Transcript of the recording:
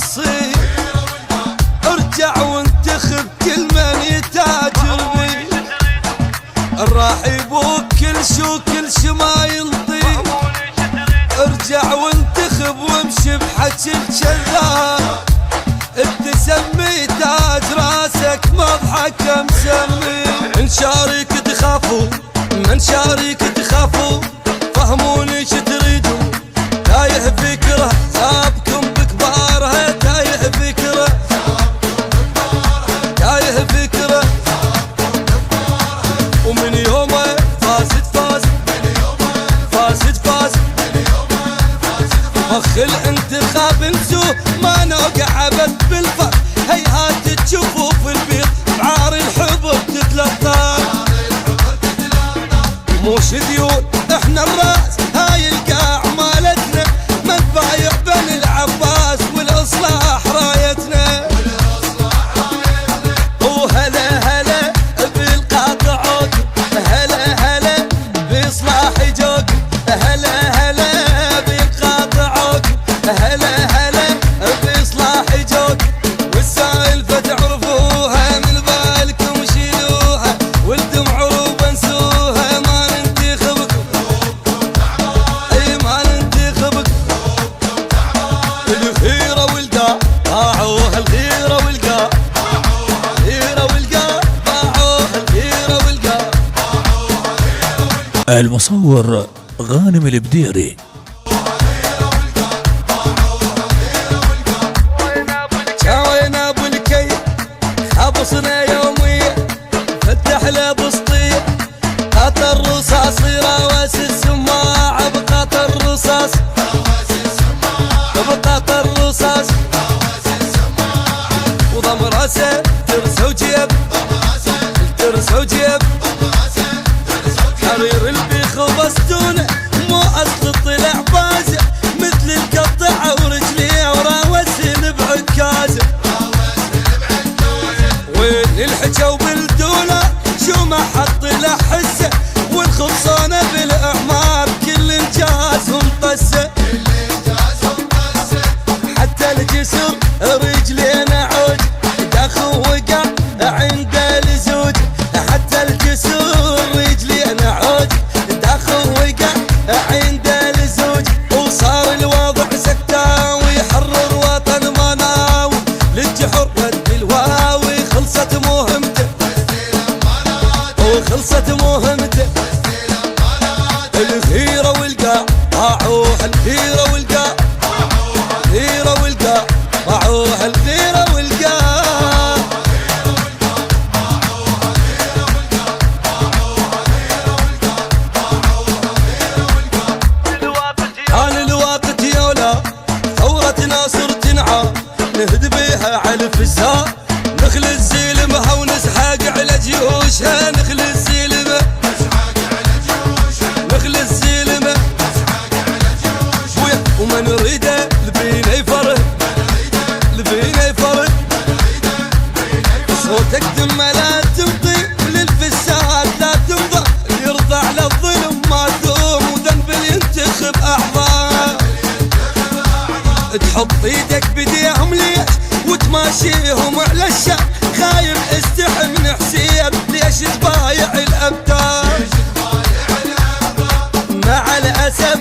الصيف ارجع وانتخب كل من يتاجر بي، راح يبوك كل شي ما يلطي. ارجع وانتخب وامشي بحكي الكذاب، انت سمي تاج راسك مضحك مسمي. من شاريك تخافوا من شاريك تخافوا، فهموني ايش تريدوا. تايه فكره سابكم بكبارها، تايه فكره تايه فكره. ومن يومه فاسد فاسد فاسد فاسد، مخ الانتخاب انسوه ما نوقع ابد بالفرق. هيهات تشوفوا في البيض بعار الحب تتلطم، موش ديون احنا الراس هاي القاع مالتنا، ما نبايع بن العباس والاصلاح رايتنا. وهلا هلا بالقاطع عوكم، هلا هلا باصلاح جوكم، هلا هلا بالقاطع عوكم، هلا هلا باصلاح جوكم. والسالفه تعرفوها من بالكم شيلوها، والدمع عروب انسوها ما ننتخبكم، اي ما ننتخبكم. الغيره والقاع باعوها، الغيره والقاع، الغيره والقاع باعوها، الغيره والقاع. المصور غانم البديري. شاوينا ابو الكيف حبصنا يوميا، فتح له بسطيه قطر الرصاص، راوس السماعه بقطر الرصاص، بقطر الرصاص. وضم راسه ترس وجيب، ترس وجيب حرير البيخ وبستونه، مو اصل طلع بازه مثل القطعه ورجليه وراوسين بعكازه. وين الحجه وبالدوله شو ما حط له حسه، والخلصانه بالاعمار كل انجازهم طسه. حتى الجسر رجلين عوج داخل وقع عند الزوج، حتى الجسر رجلين عوج داخل وقع عند الزوج. وصار الوضع سكتة ويحرر وطن مناوي، للجحر ود الواوي خلصت مهمته، وخلصت مهمته. الغيرة والقاع باعوها، الغيرة والقاع، الغيرة والقاع باعوها، الغيرة والقاع. حان الوقت يولا ثورة ناصر تنعى، نهد بيها على الفزاع، نخل الزلمة ونسحق على جيوشها، نخل الزلمة نخل الزلمة. وما نريده لبينا يفرق، لبينا يفرق. صوتك دمه لا تمضي للفساد لا تمضى، يرضى على الظلم ما دوم، وذنب ينتخب اعضاء. تحط ايدك بديهم ليش وتماشيهم على الشعب، خايف استحي من حسين ليش تبايع الابدان. مع الاسف